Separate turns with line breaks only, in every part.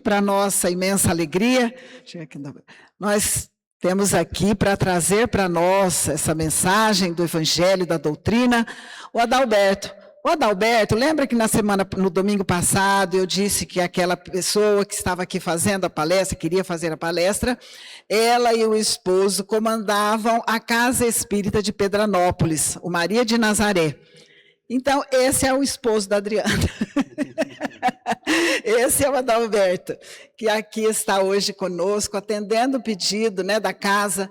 Para nossa imensa alegria, nós temos aqui para trazer para nós essa mensagem do Evangelho, da doutrina, o Adalberto. O Adalberto, lembra que no domingo passado, eu disse que aquela pessoa que estava aqui fazendo a palestra, queria fazer a palestra, ela e o esposo comandavam a Casa Espírita de Pedranópolis, o Maria de Nazaré. Então, esse é o esposo da Adriana. Esse é o Adalberto, que aqui está hoje conosco, atendendo o pedido, né, da casa.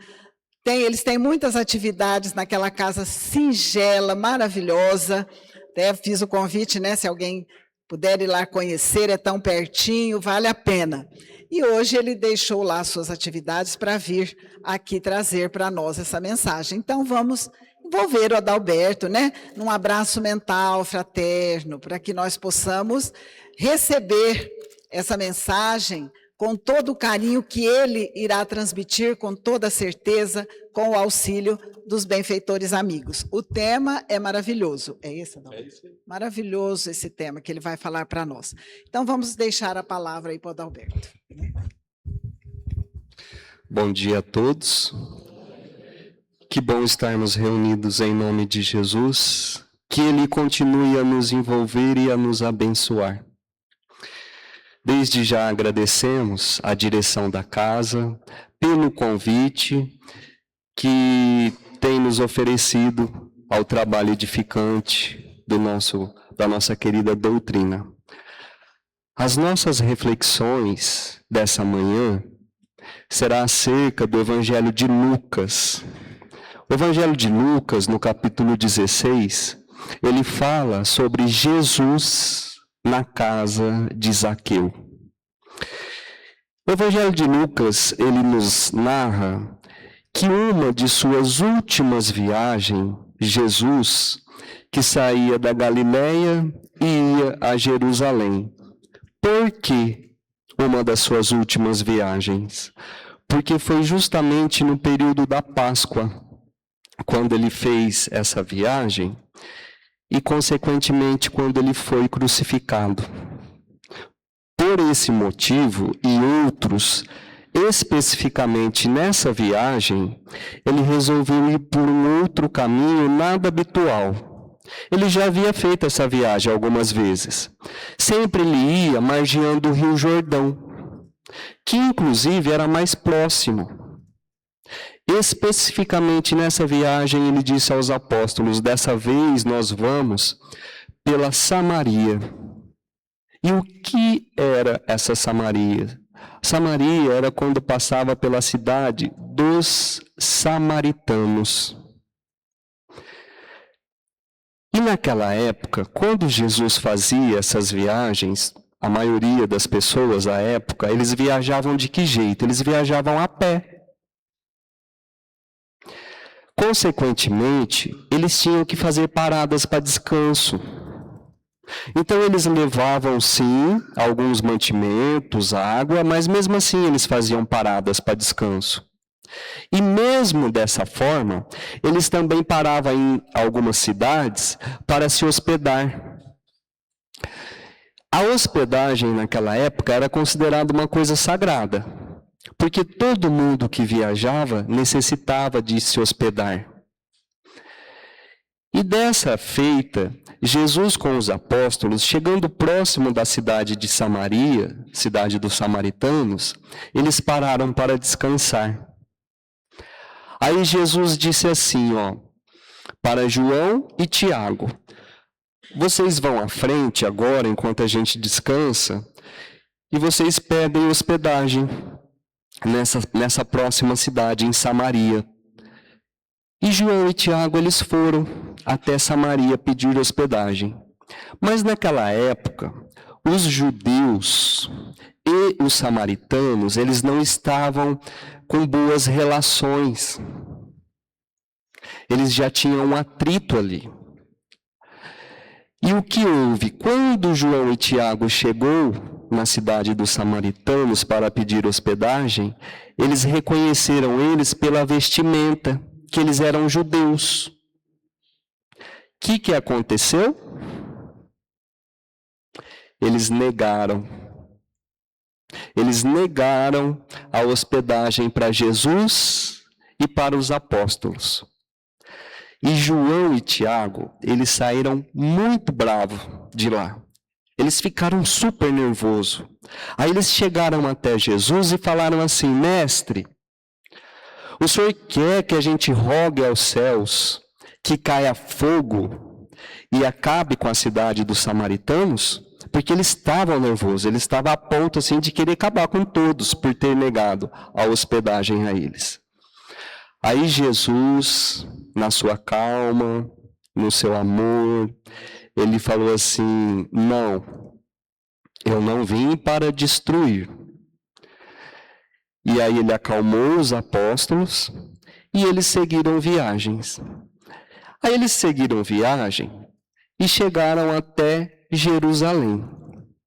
Eles têm muitas atividades naquela casa singela, maravilhosa. Até fiz o convite, né, se alguém puder ir lá conhecer, é tão pertinho, vale a pena. E hoje ele deixou lá suas atividades para vir aqui trazer para nós essa mensagem. Então, vamos envolver o Adalberto, né, num abraço mental, fraterno, para que nós possamos receber essa mensagem com todo o carinho que ele irá transmitir, com toda certeza, com o auxílio dos benfeitores amigos. O tema é maravilhoso. É esse, Adalberto? É isso aí. Maravilhoso esse tema que ele vai falar para nós. Então, vamos deixar a palavra aí para o Adalberto.
Bom dia a todos. Que bom estarmos reunidos em nome de Jesus, que Ele continue a nos envolver e a nos abençoar. Desde já agradecemos à direção da casa pelo convite que tem nos oferecido ao trabalho edificante da nossa querida doutrina. As nossas reflexões dessa manhã será acerca do Evangelho de Lucas. O Evangelho de Lucas, no capítulo 16, ele fala sobre Jesus na casa de Zaqueu. O Evangelho de Lucas, ele nos narra que uma de suas últimas viagens, Jesus, que saía da Galileia e ia a Jerusalém. Por que uma das suas últimas viagens? Porque foi justamente no período da Páscoa, quando ele fez essa viagem e, consequentemente, quando ele foi crucificado. Por esse motivo e outros, especificamente nessa viagem, ele resolveu ir por um outro caminho nada habitual. Ele já havia feito essa viagem algumas vezes. Sempre ele ia margeando o Rio Jordão, que inclusive era mais próximo. Especificamente nessa viagem, ele disse aos apóstolos: dessa vez nós vamos pela Samaria. E o que era essa Samaria? Samaria era quando passava pela cidade dos samaritanos. E naquela época, quando Jesus fazia essas viagens, a maioria das pessoas à época, eles viajavam de que jeito? Eles viajavam a pé. Consequentemente, eles tinham que fazer paradas para descanso. Então, eles levavam, sim, alguns mantimentos, água, mas mesmo assim eles faziam paradas para descanso. E mesmo dessa forma, eles também paravam em algumas cidades para se hospedar. A hospedagem naquela época era considerada uma coisa sagrada, porque todo mundo que viajava necessitava de se hospedar. E dessa feita, Jesus com os apóstolos, chegando próximo da cidade de Samaria, cidade dos samaritanos, eles pararam para descansar. Aí Jesus disse assim, para João e Tiago: vocês vão à frente agora, enquanto a gente descansa, e vocês pedem hospedagem nessa próxima cidade, em Samaria. E João e Tiago, eles foram até Samaria pedir hospedagem. Mas naquela época, os judeus e os samaritanos, eles não estavam com boas relações. Eles já tinham um atrito ali. E o que houve? Quando João e Tiago chegou na cidade dos samaritanos para pedir hospedagem, eles reconheceram eles pela vestimenta, que eles eram judeus. O que aconteceu? Eles negaram. Eles negaram a hospedagem para Jesus e para os apóstolos. E João e Tiago, eles saíram muito bravos de lá. Eles ficaram super nervosos. Aí eles chegaram até Jesus e falaram assim: Mestre, o senhor quer que a gente rogue aos céus que caia fogo e acabe com a cidade dos samaritanos? Porque eles estavam nervosos, eles estavam a ponto assim, de querer acabar com todos por ter negado a hospedagem a eles. Aí Jesus, na sua calma, no seu amor, ele falou assim: não, eu não vim para destruir. E aí ele acalmou os apóstolos e eles seguiram viagens. Aí eles seguiram viagem e chegaram até Jerusalém,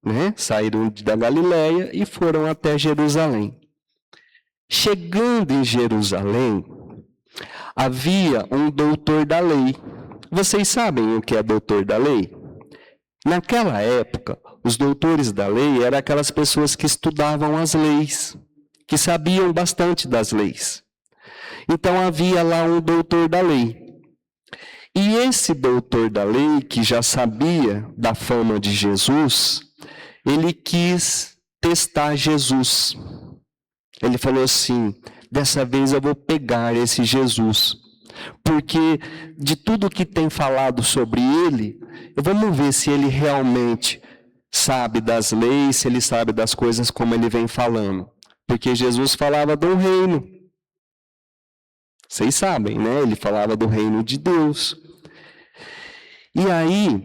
né? Saíram da Galileia e foram até Jerusalém. Chegando em Jerusalém, havia um doutor da lei. Vocês sabem o que é doutor da lei? Naquela época, os doutores da lei eram aquelas pessoas que estudavam as leis, que sabiam bastante das leis. Então havia lá um doutor da lei. E esse doutor da lei, que já sabia da fama de Jesus, ele quis testar Jesus. Ele falou assim: dessa vez eu vou pegar esse Jesus, porque de tudo que tem falado sobre ele, vamos ver se ele realmente sabe das leis, se ele sabe das coisas como ele vem falando. Porque Jesus falava do reino. Vocês sabem, né? Ele falava do reino de Deus. E aí,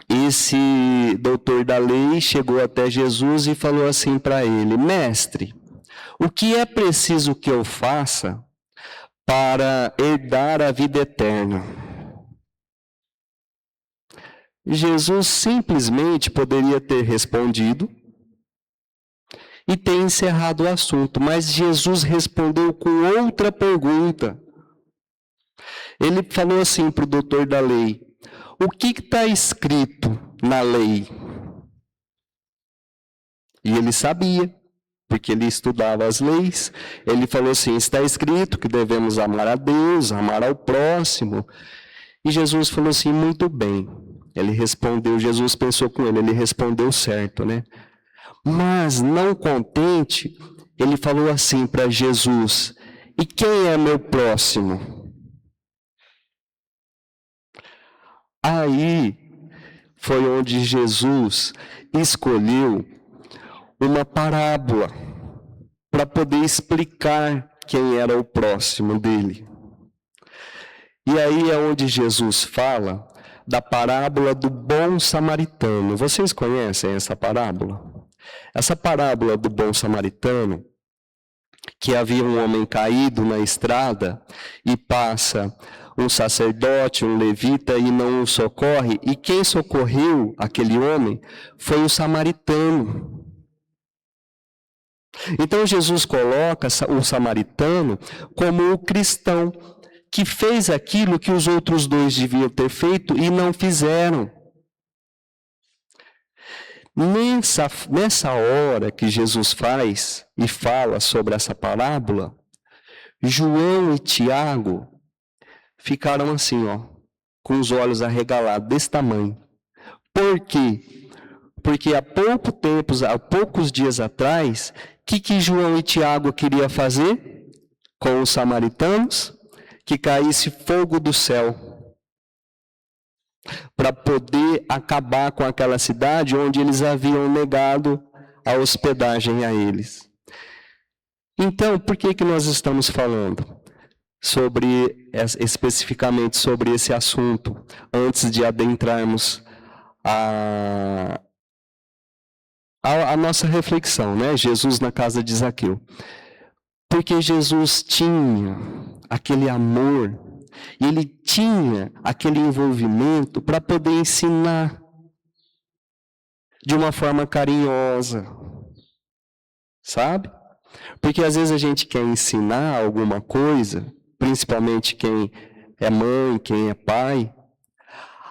esse doutor da lei chegou até Jesus e falou assim para ele: Mestre, o que é preciso que eu faça para herdar a vida eterna? Jesus simplesmente poderia ter respondido e ter encerrado o assunto, mas Jesus respondeu com outra pergunta. Ele falou assim para o doutor da lei: o que está escrito na lei? E ele sabia, porque ele estudava as leis. Ele falou assim: está escrito que devemos amar a Deus, amar ao próximo. E Jesus falou assim: muito bem. Ele respondeu, Jesus pensou com ele respondeu certo, né? Mas, não contente, ele falou assim para Jesus: e quem é meu próximo? Aí foi onde Jesus escolheu uma parábola para poder explicar quem era o próximo dele. E aí é onde Jesus fala da parábola do bom samaritano. Vocês conhecem essa parábola? Essa parábola do bom samaritano, que havia um homem caído na estrada e passa um sacerdote, um levita, e não o socorre, e quem socorreu aquele homem foi o samaritano. Então Jesus coloca o samaritano como o cristão que fez aquilo que os outros dois deviam ter feito e não fizeram. Nessa hora que Jesus faz e fala sobre essa parábola, João e Tiago ficaram assim, com os olhos arregalados, desse tamanho. Por quê? Porque há poucos dias atrás, o que João e Tiago queriam fazer com os samaritanos? Que caísse fogo do céu, para poder acabar com aquela cidade onde eles haviam negado a hospedagem a eles. Então, por que nós estamos falando especificamente sobre esse assunto, antes de adentrarmos a nossa reflexão, né? Jesus na casa de Zaqueu. Porque Jesus tinha aquele amor, e ele tinha aquele envolvimento para poder ensinar de uma forma carinhosa, sabe? Porque às vezes a gente quer ensinar alguma coisa, principalmente quem é mãe, quem é pai,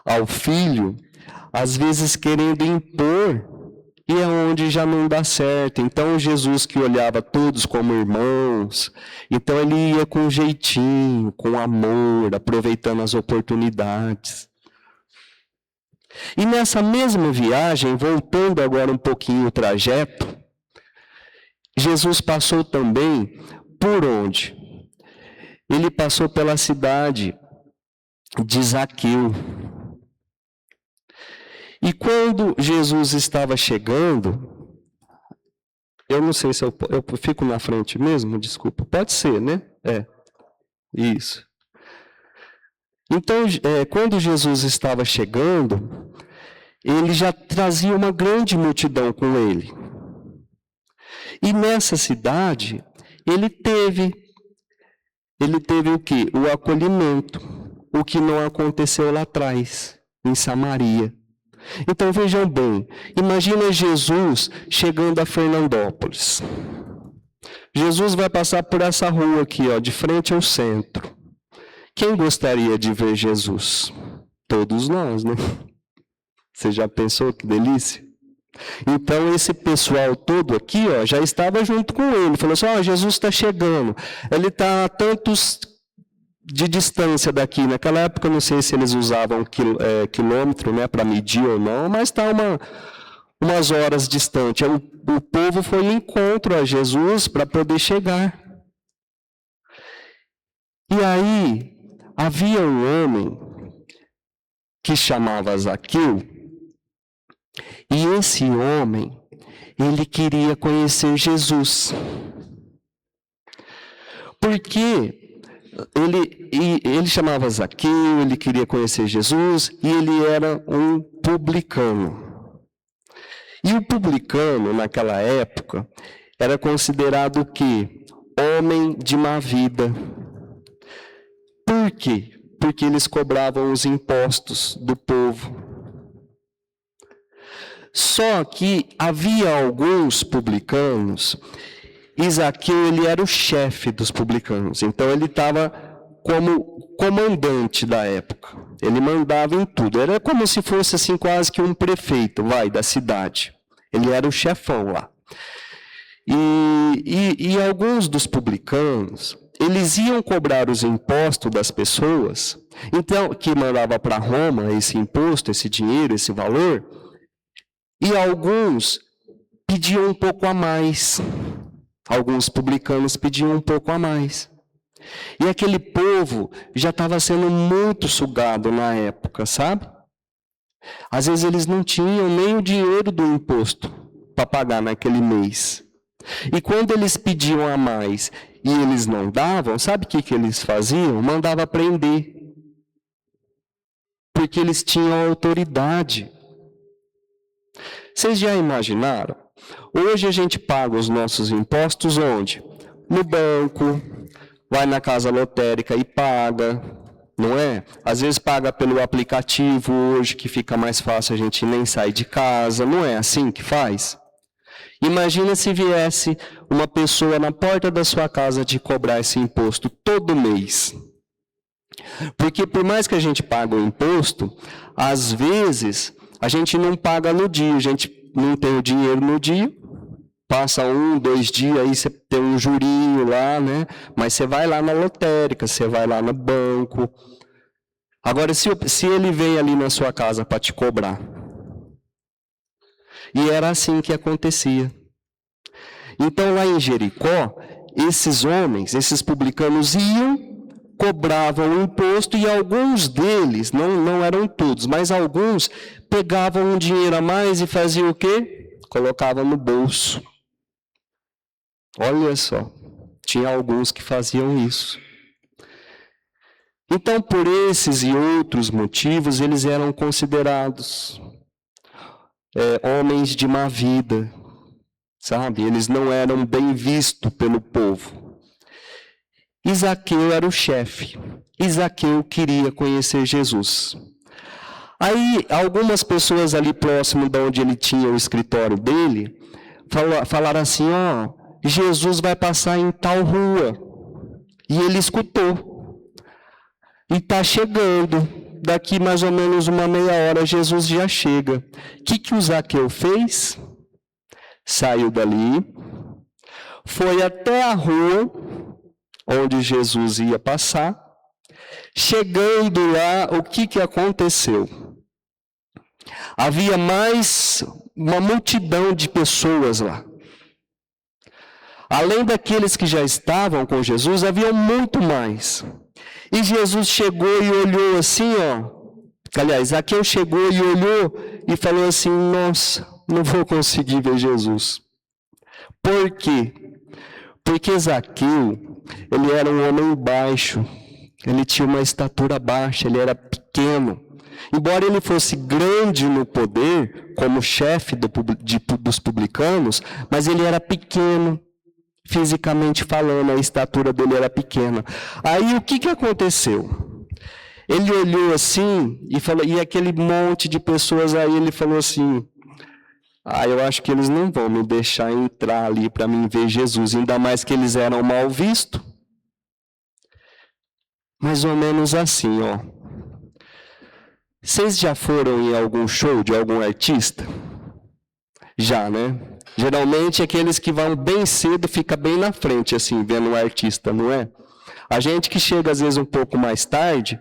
ao filho, às vezes querendo impor e é onde já não dá certo. Então, Jesus que olhava todos como irmãos, então ele ia com jeitinho, com amor, aproveitando as oportunidades. E nessa mesma viagem, voltando agora um pouquinho o trajeto, Jesus passou também por onde? Ele passou pela cidade de Zaqueu. E quando Jesus estava chegando, eu não sei se eu fico na frente mesmo, desculpa. Pode ser, né? Isso. Então, quando Jesus estava chegando, ele já trazia uma grande multidão com ele. E nessa cidade, ele teve o quê? O acolhimento, o que não aconteceu lá atrás, em Samaria. Então vejam bem, imagina Jesus chegando a Fernandópolis. Jesus vai passar por essa rua aqui, ó, de frente ao centro. Quem gostaria de ver Jesus? Todos nós, né? Você já pensou que delícia? Então esse pessoal todo aqui, ó, já estava junto com ele. Falou assim, ó, Jesus está chegando. Ele está a tantos de distância daqui. Naquela época, eu não sei se eles usavam quilômetro, né, para medir ou não, mas está umas horas distante. O povo foi em encontro a Jesus para poder chegar. E aí, havia um homem que chamava Zaqueu, e esse homem, ele queria conhecer Jesus. Porque ele chamava Zaqueu, ele queria conhecer Jesus, e ele era um publicano. E o publicano, naquela época, era considerado o quê? Homem de má vida. Por quê? Porque eles cobravam os impostos do povo. Só que havia alguns publicanos, e Zaqueu, ele era o chefe dos publicanos. Então, ele estava como comandante da época. Ele mandava em tudo. Era como se fosse assim, quase que um prefeito, da cidade. Ele era o chefão lá. E alguns dos publicanos, eles iam cobrar os impostos das pessoas, então, que mandava para Roma esse imposto, esse dinheiro, esse valor, e alguns pediam um pouco a mais. Alguns publicanos pediam um pouco a mais. E aquele povo já estava sendo muito sugado na época, sabe? Às vezes eles não tinham nem o dinheiro do imposto para pagar naquele mês. E quando eles pediam a mais e eles não davam, sabe o que eles faziam? Mandava prender. Porque eles tinham autoridade. Vocês já imaginaram? Hoje a gente paga os nossos impostos onde? No banco, vai na casa lotérica e paga, não é? Às vezes paga pelo aplicativo hoje, que fica mais fácil, a gente nem sai de casa, não é assim que faz? Imagina se viesse uma pessoa na porta da sua casa te cobrar esse imposto todo mês. Porque por mais que a gente pague o imposto, às vezes a gente não paga no dia, a gente não tem o dinheiro no dia, passa 1, 2 dias, aí você tem um jurinho lá, né? Mas você vai lá na lotérica, você vai lá no banco. Agora, se ele vem ali na sua casa para te cobrar. E era assim que acontecia. Então, lá em Jericó, esses homens, esses publicanos iam, cobravam o imposto, e alguns deles, não eram todos, mas alguns pegavam um dinheiro a mais e faziam o quê? Colocavam no bolso. Olha só, tinha alguns que faziam isso. Então, por esses e outros motivos, eles eram considerados homens de má vida, sabe? Eles não eram bem vistos pelo povo. Zaqueu era o chefe. Zaqueu queria conhecer Jesus. Aí, algumas pessoas ali próximo de onde ele tinha o escritório dele, falaram assim, Jesus vai passar em tal rua. E ele escutou. E está chegando. Daqui mais ou menos uma meia hora, Jesus já chega. O que o Zaqueu fez? saiu dali, foi até a rua onde Jesus ia passar. Chegando lá, o que aconteceu? Havia mais uma multidão de pessoas lá. Além daqueles que já estavam com Jesus, havia muito mais. E Jesus chegou e olhou assim, aliás, Zaqueu chegou e olhou e falou assim: nossa, não vou conseguir ver Jesus. Por quê? Porque Zaqueu, ele era um homem baixo, ele tinha uma estatura baixa, ele era pequeno. Embora ele fosse grande no poder, como chefe dos publicanos, mas ele era pequeno, fisicamente falando, a estatura dele era pequena. Aí o que aconteceu? Ele olhou assim e falou, e aquele monte de pessoas aí, ele falou assim: eu acho que eles não vão me deixar entrar ali para mim ver Jesus, ainda mais que eles eram mal vistos. Mais ou menos assim, Vocês já foram em algum show de algum artista? Já, né? Geralmente aqueles que vão bem cedo ficam bem na frente, assim, vendo o artista, não é? A gente que chega às vezes um pouco mais tarde,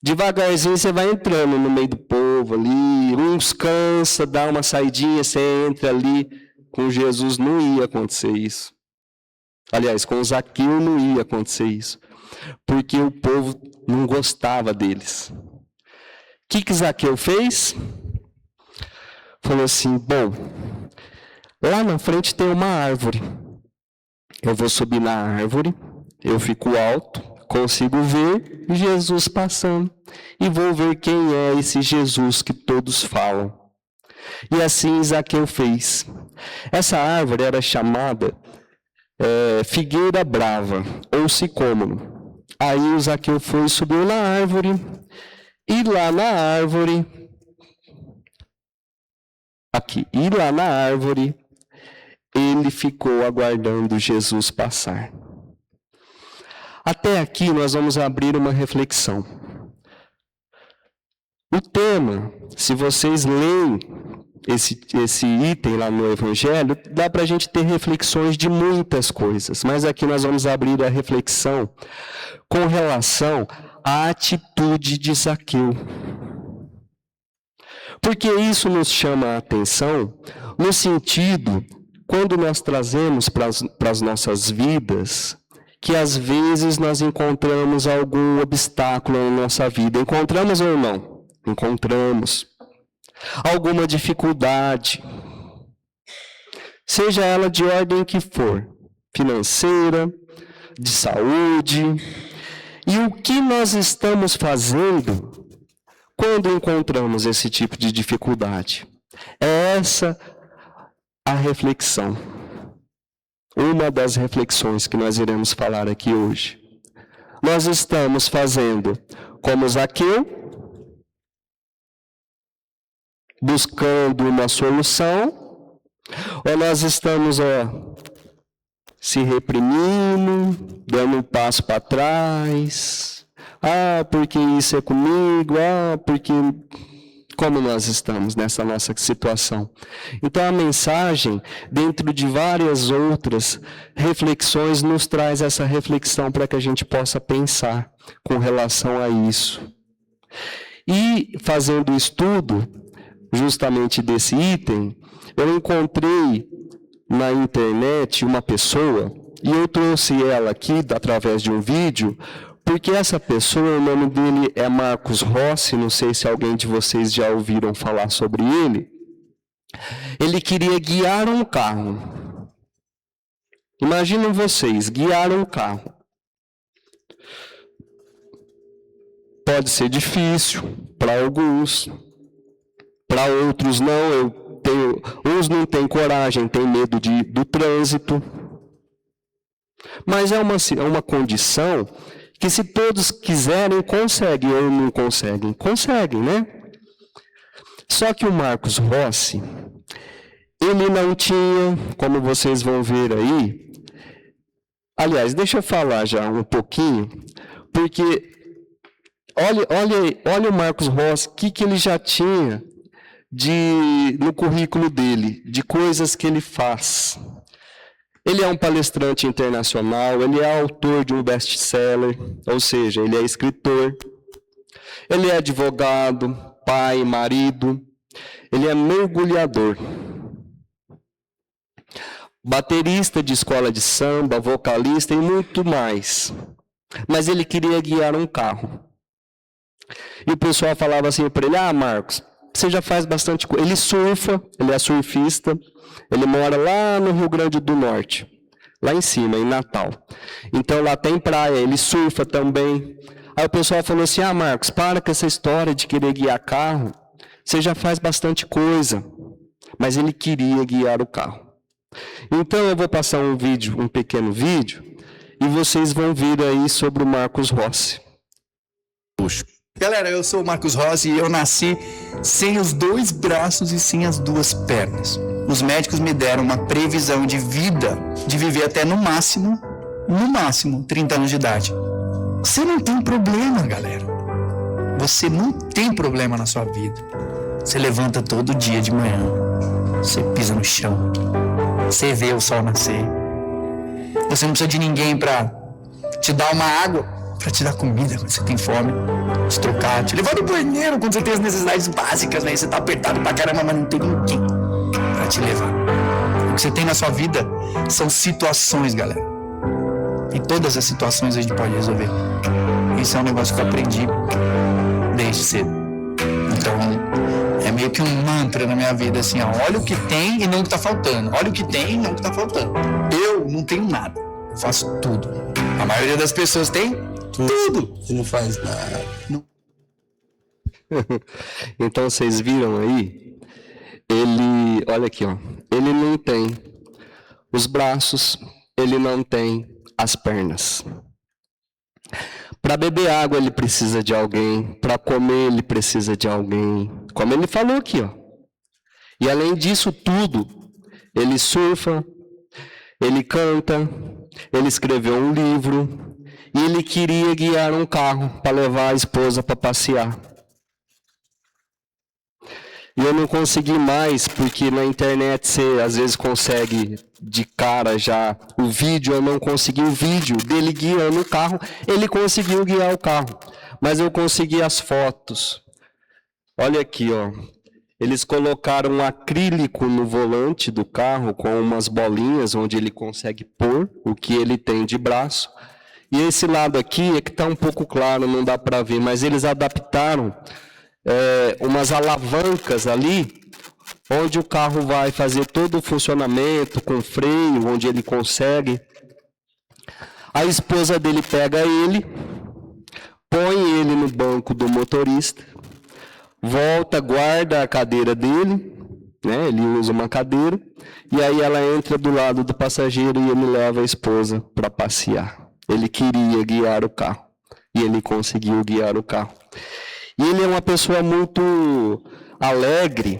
devagarzinho você vai entrando no meio do povo ali, uns cansa, dá uma saidinha, você entra ali. Com Jesus não ia acontecer isso. Aliás, com Zaqueu não ia acontecer isso. Porque o povo não gostava deles. O que Zaqueu fez? Falou assim: bom, lá na frente tem uma árvore. Eu vou subir na árvore, eu fico alto, consigo ver Jesus passando. E vou ver quem é esse Jesus que todos falam. E assim Zaqueu fez. Essa árvore era chamada figueira brava, ou sicômoro. Aí o Zaqueu foi e subiu na árvore, e lá na árvore, ele ficou aguardando Jesus passar. Até aqui nós vamos abrir uma reflexão. O tema, se vocês leem esse item lá no Evangelho, dá para a gente ter reflexões de muitas coisas, mas aqui nós vamos abrir a reflexão com relação à atitude de Zaqueu. Porque isso nos chama a atenção no sentido, quando nós trazemos para as nossas vidas, que às vezes nós encontramos algum obstáculo na nossa vida. Encontramos ou não? Encontramos. Alguma dificuldade, seja ela de ordem que for, financeira, de saúde. E o que nós estamos fazendo quando encontramos esse tipo de dificuldade? É essa a reflexão. Uma das reflexões que nós iremos falar aqui hoje. Nós estamos fazendo como Zaqueu, buscando uma solução, ou nós estamos se reprimindo, dando um passo para trás, porque isso é comigo, porque... Como nós estamos nessa nossa situação? Então a mensagem, dentro de várias outras reflexões, nos traz essa reflexão para que a gente possa pensar com relação a isso. E fazendo o estudo justamente desse item, eu encontrei na internet uma pessoa, e eu trouxe ela aqui através de um vídeo, porque essa pessoa, o nome dele é Marcos Rossi, não sei se alguém de vocês já ouviram falar sobre ele. Ele queria guiar um carro. Imaginem vocês, guiar um carro. Pode ser difícil para alguns, para outros não. Uns não têm coragem, têm medo do trânsito. Mas é uma condição que, se todos quiserem, conseguem ou não conseguem. Conseguem, né? Só que o Marcos Rossi, ele não tinha, como vocês vão ver aí. Aliás, deixa eu falar já um pouquinho, porque olha o Marcos Rossi, o que ele já tinha no currículo dele, de coisas que ele faz. Ele é um palestrante internacional, ele é autor de um best-seller, ou seja, ele é escritor. Ele é advogado, pai, marido. Ele é mergulhador. Baterista de escola de samba, vocalista e muito mais. Mas ele queria guiar um carro. E o pessoal falava assim para ele: Marcos, você já faz bastante coisa. Ele surfa, ele é surfista, ele mora lá no Rio Grande do Norte, lá em cima, em Natal. Então lá tem praia, ele surfa também. Aí o pessoal falou assim: Marcos, para com essa história de querer guiar carro, você já faz bastante coisa. Mas ele queria guiar o carro. Então eu vou passar um pequeno vídeo, e vocês vão ver aí sobre o Marcos Rossi.
Galera, eu sou o Marcos Rossi e eu nasci sem os 2 braços e sem as 2 pernas. Os médicos me deram uma previsão de vida, de viver até no máximo 30 anos de idade. Você não tem problema, galera. Você não tem problema na sua vida. Você levanta todo dia de manhã, você pisa no chão, você vê o sol nascer. Você não precisa de ninguém para te dar uma água, para te dar comida quando você tem fome, te trocar, te levar no banheiro quando você tem as necessidades básicas, né? Você tá apertado pra caramba, mas não tem ninguém para te levar. O que você tem na sua vida são situações, galera. E todas as situações a gente pode resolver. Isso é um negócio que eu aprendi desde cedo. Então, é meio que um mantra na minha vida, assim, ó, olha o que tem e não o que tá faltando. Olha o que tem e não o que tá faltando. Eu não tenho nada, eu faço tudo. A maioria das pessoas tem tudo.
Você não faz nada.
Não.
Então vocês viram aí? Ele, olha aqui, ó. Ele não tem os braços, ele não tem as pernas. Para beber água ele precisa de alguém, para comer ele precisa de alguém, como ele falou aqui, ó. E além disso tudo, ele surfa, ele canta, ele escreveu um livro e ele queria guiar um carro para levar a esposa para passear. E eu não consegui mais, porque na internet você às vezes consegue de cara já o vídeo, eu não consegui o vídeo dele guiando o carro, ele conseguiu guiar o carro, mas eu consegui as fotos. Olha aqui, ó. Eles colocaram um acrílico no volante do carro com umas bolinhas onde ele consegue pôr o que ele tem de braço. E esse lado aqui é que está um pouco claro, não dá para ver, mas eles adaptaram umas alavancas ali, onde o carro vai fazer todo o funcionamento com freio, onde ele consegue. A esposa dele pega ele, põe ele no banco do motorista, volta, guarda a cadeira dele, né? Ele usa uma cadeira, e aí ela entra do lado do passageiro e ele leva a esposa para passear. Ele queria guiar o carro, e ele conseguiu guiar o carro. E ele é uma pessoa muito alegre.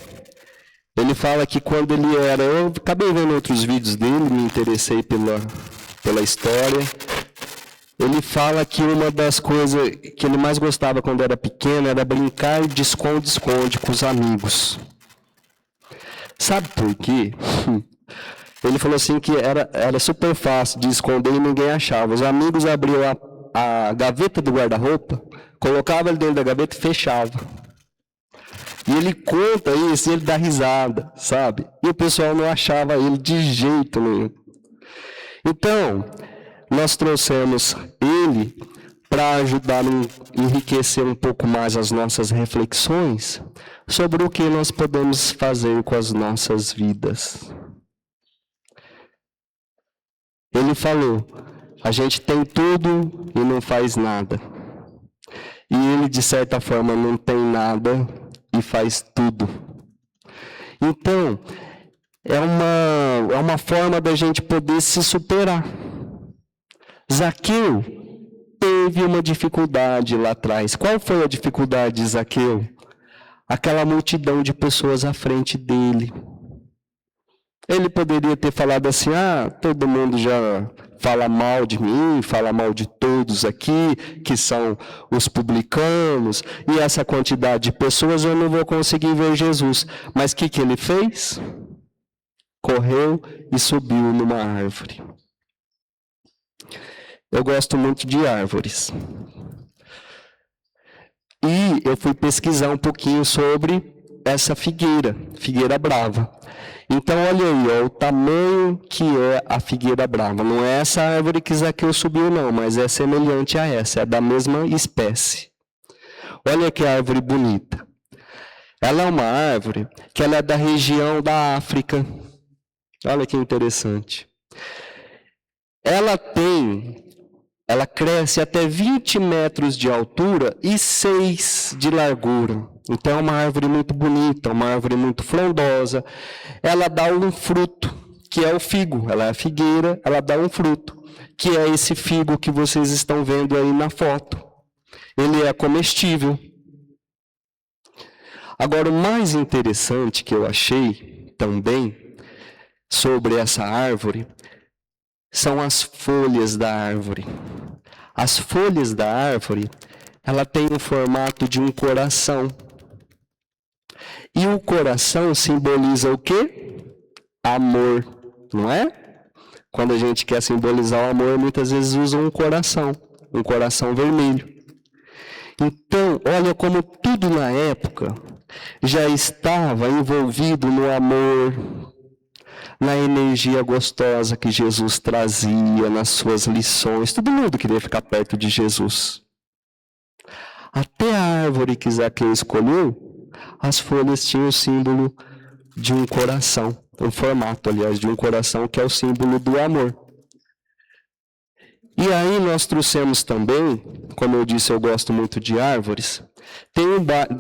Ele fala que quando ele era... Eu acabei vendo outros vídeos dele, me interessei pela história. Ele fala que uma das coisas que ele mais gostava quando era pequeno era brincar de esconde-esconde com os amigos. Sabe por quê? Ele falou assim que era super fácil de esconder e ninguém achava. Os amigos abriam a gaveta do guarda-roupa, colocava ele dentro da gaveta e fechava. E ele conta isso, e ele dá risada, sabe? E o pessoal não achava ele de jeito nenhum. Então, nós trouxemos ele para ajudar a enriquecer um pouco mais as nossas reflexões sobre o que nós podemos fazer com as nossas vidas. Ele falou: a gente tem tudo e não faz nada. E ele, de certa forma, não tem nada e faz tudo. Então, é uma forma da gente poder se superar. Zaqueu teve uma dificuldade lá atrás. Qual foi a dificuldade de Zaqueu? Aquela multidão de pessoas à frente dele. Ele poderia ter falado assim: todo mundo já fala mal de mim, fala mal de todos aqui, que são os publicanos, e essa quantidade de pessoas eu não vou conseguir ver Jesus. Mas o que ele fez? Correu e subiu numa árvore. Eu gosto muito de árvores. E eu fui pesquisar um pouquinho sobre essa figueira brava. Então, olha aí, ó, o tamanho que é a figueira brava. Não é essa árvore que Zaqueu subiu, não, mas é semelhante a essa, é da mesma espécie. Olha que árvore bonita. Ela é uma árvore que ela é da região da África. Olha que interessante. Ela cresce até 20 metros de altura e 6 de largura. Então é uma árvore muito bonita, uma árvore muito frondosa. Ela dá um fruto, que é o figo. Ela é a figueira, ela dá um fruto, que é esse figo que vocês estão vendo aí na foto. Ele é comestível. Agora, o mais interessante que eu achei também sobre essa árvore são as folhas da árvore. As folhas da árvore, ela tem o formato de um coração. E o coração simboliza o quê? Amor, não é? Quando a gente quer simbolizar o amor, muitas vezes usa um coração vermelho. Então, olha como tudo na época já estava envolvido no amor, na energia gostosa que Jesus trazia nas suas lições. Todo mundo queria ficar perto de Jesus. Até a árvore que Zaqueu escolheu, as folhas tinham o símbolo de um coração, o formato, aliás, de um coração, que é o símbolo do amor. E aí nós trouxemos também, como eu disse, eu gosto muito de árvores. Tem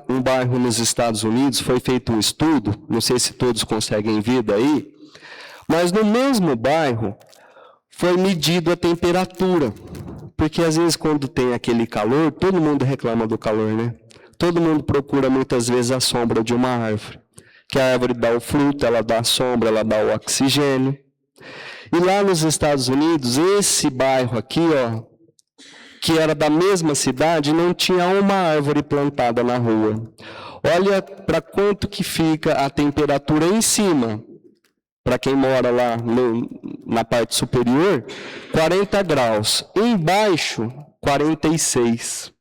um bairro nos Estados Unidos, foi feito um estudo, não sei se todos conseguem ver daí, mas no mesmo bairro foi medido a temperatura. Porque às vezes quando tem aquele calor, todo mundo reclama do calor, né? Todo mundo procura muitas vezes a sombra de uma árvore. Que a árvore dá o fruto, ela dá a sombra, ela dá o oxigênio. E lá nos Estados Unidos, esse bairro aqui, ó, que era da mesma cidade, não tinha uma árvore plantada na rua. Olha para quanto que fica a temperatura em cima. Para quem mora lá na parte superior, 40 graus. Embaixo, 46.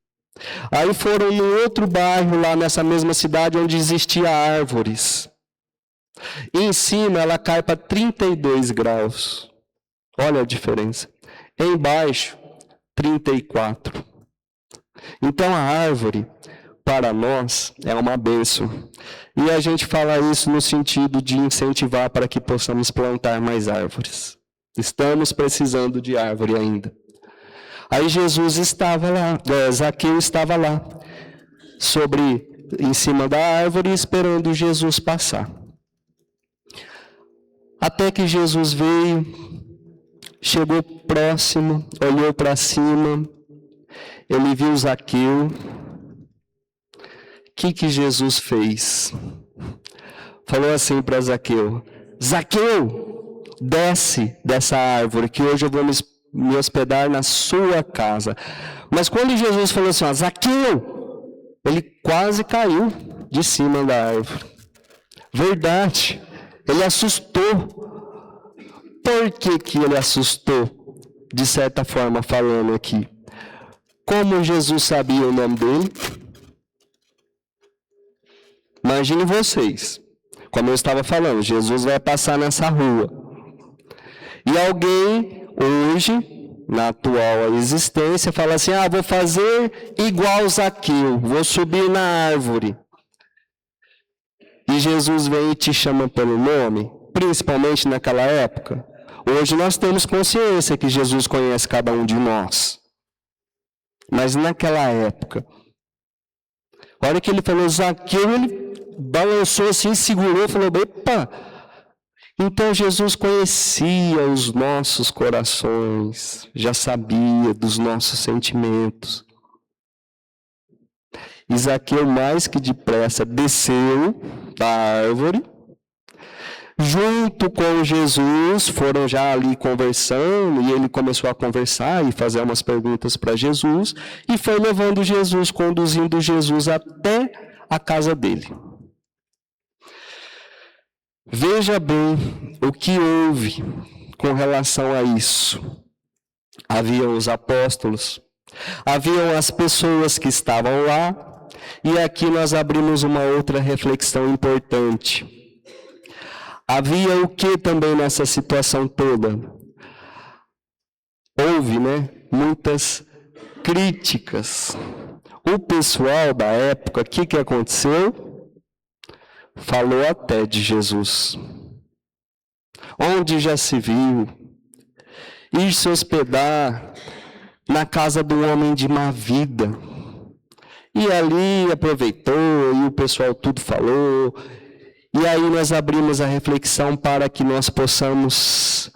Aí foram em outro bairro lá nessa mesma cidade onde existia árvores. E em cima ela cai para 32 graus. Olha a diferença. Embaixo, 34. Então a árvore, para nós, é uma bênção. E a gente fala isso no sentido de incentivar para que possamos plantar mais árvores. Estamos precisando de árvore ainda. Aí Jesus estava lá, Zaqueu estava lá, em cima da árvore, esperando Jesus passar. Até que Jesus veio, chegou próximo, olhou para cima, ele viu Zaqueu. O que Jesus fez? Falou assim para Zaqueu: Zaqueu, desce dessa árvore, que hoje eu vou me hospedar na sua casa. Mas quando Jesus falou assim, ó, Zaqueu, ele quase caiu de cima da árvore. Verdade, ele assustou. Por que ele assustou? De certa forma, falando aqui. Como Jesus sabia o nome dele? Imagine vocês, como eu estava falando, Jesus vai passar nessa rua. E alguém, hoje, na atual existência, fala assim, vou fazer igual Zaqueu, vou subir na árvore. E Jesus vem e te chama pelo nome, principalmente naquela época. Hoje nós temos consciência que Jesus conhece cada um de nós. Mas naquela época, a hora que ele falou Zaqueu, ele balançou assim, segurou, falou, epa! Então Jesus conhecia os nossos corações, já sabia dos nossos sentimentos. E Zaqueu, mais que depressa, desceu da árvore, junto com Jesus, foram já ali conversando, e ele começou a conversar e fazer umas perguntas para Jesus, e foi levando Jesus, conduzindo Jesus até a casa dele. Veja bem o que houve com relação a isso. Haviam os apóstolos, haviam as pessoas que estavam lá, e aqui nós abrimos uma outra reflexão importante. Havia o que também nessa situação toda? Houve, muitas críticas. O pessoal da época, o que aconteceu? Falou até de Jesus. Onde já se viu ir se hospedar na casa do homem de má vida. E ali aproveitou, e o pessoal tudo falou. E aí nós abrimos a reflexão para que nós possamos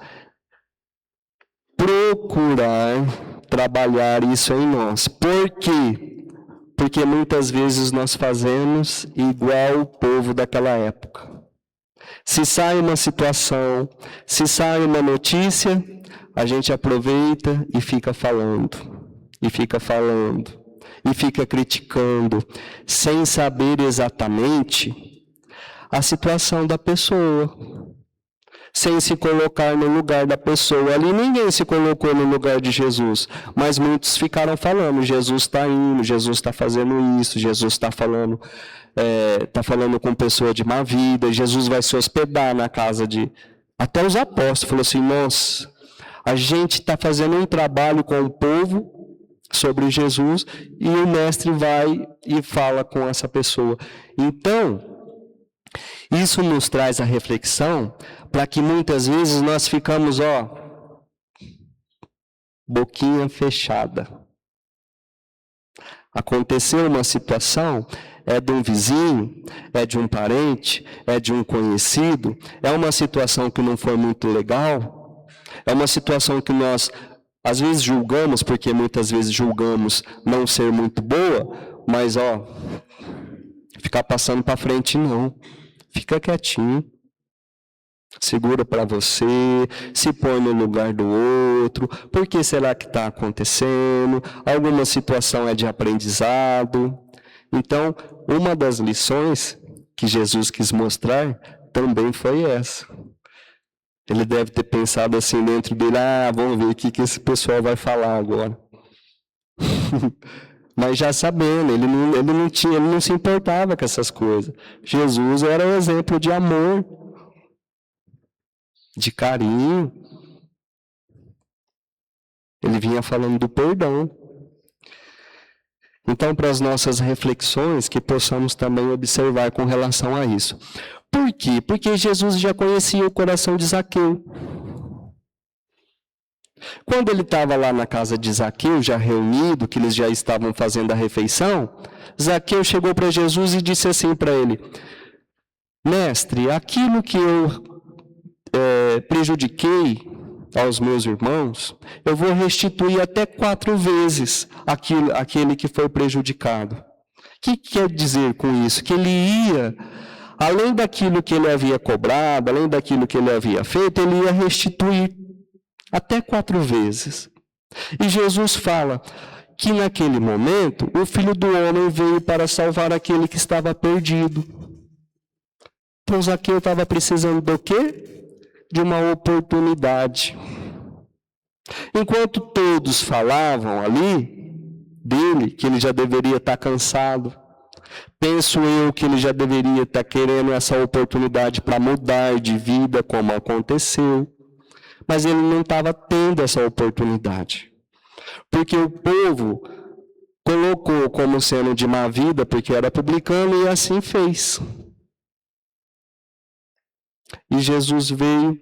procurar trabalhar isso em nós. Por quê? Porque muitas vezes nós fazemos igual o povo daquela época. Se sai uma situação, se sai uma notícia, a gente aproveita e fica falando, e fica falando, e fica criticando, sem saber exatamente a situação da pessoa, sem se colocar no lugar da pessoa. Ali ninguém se colocou no lugar de Jesus, mas muitos ficaram falando, Jesus está indo, Jesus está fazendo isso, Jesus está falando com pessoa de má vida, Jesus vai se hospedar na casa de... Até os apóstolos falaram assim, nossa, a gente está fazendo um trabalho com o povo sobre Jesus, e o mestre vai e fala com essa pessoa. Então, isso nos traz a reflexão para que muitas vezes nós ficamos, boquinha fechada. Aconteceu uma situação, é de um vizinho, é de um parente, é de um conhecido, é uma situação que não foi muito legal, é uma situação que nós, às vezes, julgamos, porque muitas vezes julgamos não ser muito boa, mas, ficar passando para frente não. Fica quietinho, segura para você, se põe no lugar do outro. Por que será que está acontecendo? Alguma situação é de aprendizado. Então, uma das lições que Jesus quis mostrar também foi essa. Ele deve ter pensado assim dentro dele, vamos ver o que esse pessoal vai falar agora. Mas já sabendo, ele não se importava com essas coisas. Jesus era um exemplo de amor, de carinho. Ele vinha falando do perdão. Então, para as nossas reflexões, que possamos também observar com relação a isso. Por quê? Porque Jesus já conhecia o coração de Zaqueu. Quando ele estava lá na casa de Zaqueu, já reunido, que eles já estavam fazendo a refeição, Zaqueu chegou para Jesus e disse assim para ele, mestre, aquilo que eu prejudiquei aos meus irmãos, eu vou restituir até 4 vezes aquele que foi prejudicado. O que quer dizer com isso? Que ele ia, além daquilo que ele havia cobrado, além daquilo que ele havia feito, ele ia restituir até 4 vezes. E Jesus fala que naquele momento o Filho do Homem veio para salvar aquele que estava perdido. Então Zaqueu estava precisando do quê? De uma oportunidade. Enquanto todos falavam ali dele, que ele já deveria estar cansado, penso eu que ele já deveria estar querendo essa oportunidade para mudar de vida, como aconteceu. Mas ele não estava tendo essa oportunidade. Porque o povo colocou como sendo de má vida, porque era publicano, e assim fez. E Jesus veio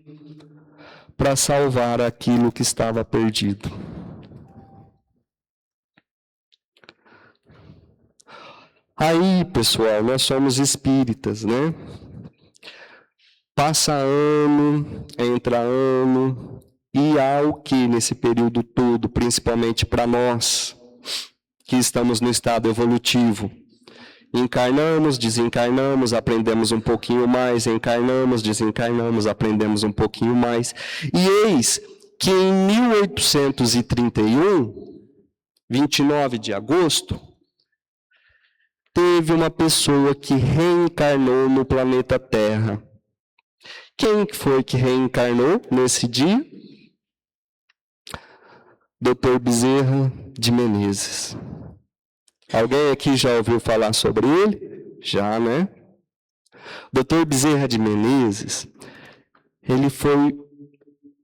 para salvar aquilo que estava perdido. Aí, pessoal, nós somos espíritas, né? Passa ano, entra ano, e há o que nesse período todo, principalmente para nós, que estamos no estado evolutivo? Encarnamos, desencarnamos, aprendemos um pouquinho mais, encarnamos, desencarnamos, aprendemos um pouquinho mais. E eis que em 1831, 29 de agosto, teve uma pessoa que reencarnou no planeta Terra. Quem foi que reencarnou nesse dia? Dr. Bezerra de Menezes. Alguém aqui já ouviu falar sobre ele? Já, né? Dr. Bezerra de Menezes, ele foi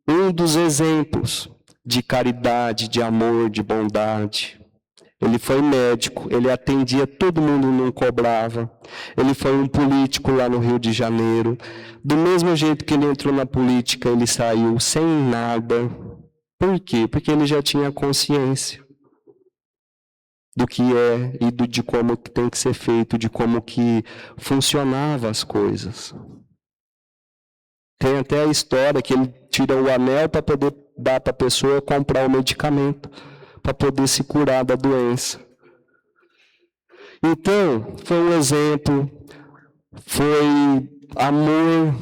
um dos exemplos de caridade, de amor, de bondade. Ele foi médico, ele atendia todo mundo e não cobrava. Ele foi um político lá no Rio de Janeiro. Do mesmo jeito que ele entrou na política, ele saiu sem nada. Por quê? Porque ele já tinha consciência do que é e de como que tem que ser feito, de como que funcionava as coisas. Tem até a história que ele tira o anel para poder dar para a pessoa comprar o medicamento, para poder se curar da doença. Então, foi um exemplo, foi amor,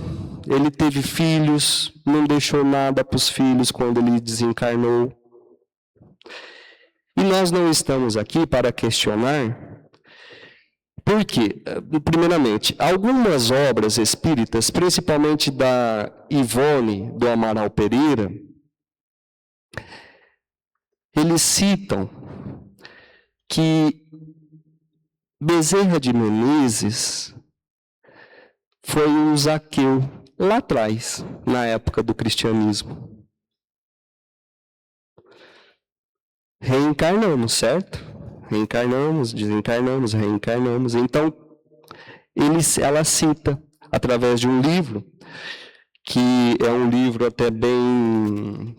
ele teve filhos, não deixou nada para os filhos quando ele desencarnou. E nós não estamos aqui para questionar, porque, primeiramente, algumas obras espíritas, principalmente da Ivone do Amaral Pereira, eles citam que Bezerra de Menezes foi um Zaqueu lá atrás, na época do cristianismo. Reencarnamos, certo? Reencarnamos, desencarnamos, reencarnamos. Então, ela cita, através de um livro, que é um livro até bem...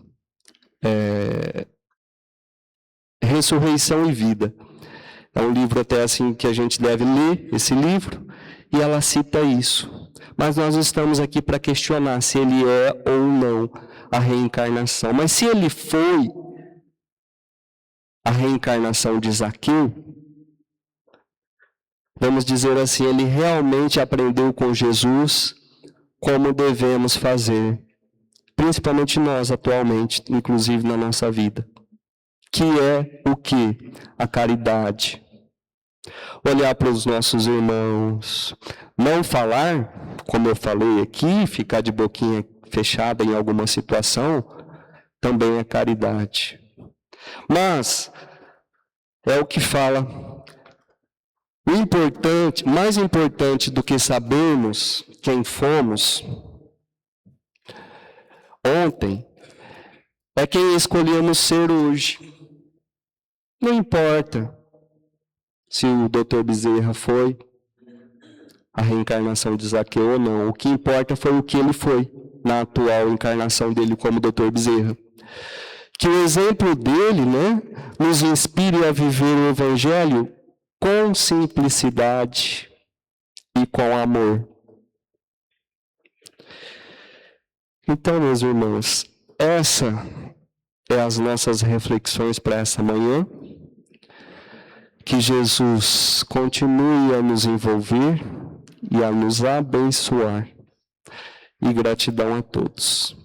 Ressurreição e Vida. É um livro até assim que a gente deve ler, esse livro, e ela cita isso. Mas nós estamos aqui para questionar se ele é ou não a reencarnação. Mas se ele foi a reencarnação de Zaqueu, vamos dizer assim, ele realmente aprendeu com Jesus como devemos fazer, principalmente nós atualmente, inclusive na nossa vida. Que é o que? A caridade. Olhar para os nossos irmãos, não falar, como eu falei aqui, ficar de boquinha fechada em alguma situação, também é caridade. Mas é o que fala. O importante, mais importante do que sabermos quem fomos ontem, é quem escolhemos ser hoje. Não importa se o Dr. Bezerra foi a reencarnação de Zaqueu ou não. O que importa foi o que ele foi na atual encarnação dele como Dr. Bezerra. Que o exemplo dele, nos inspire a viver o Evangelho com simplicidade e com amor. Então, meus irmãos, essa é as nossas reflexões para essa manhã. Que Jesus continue a nos envolver e a nos abençoar. E gratidão a todos.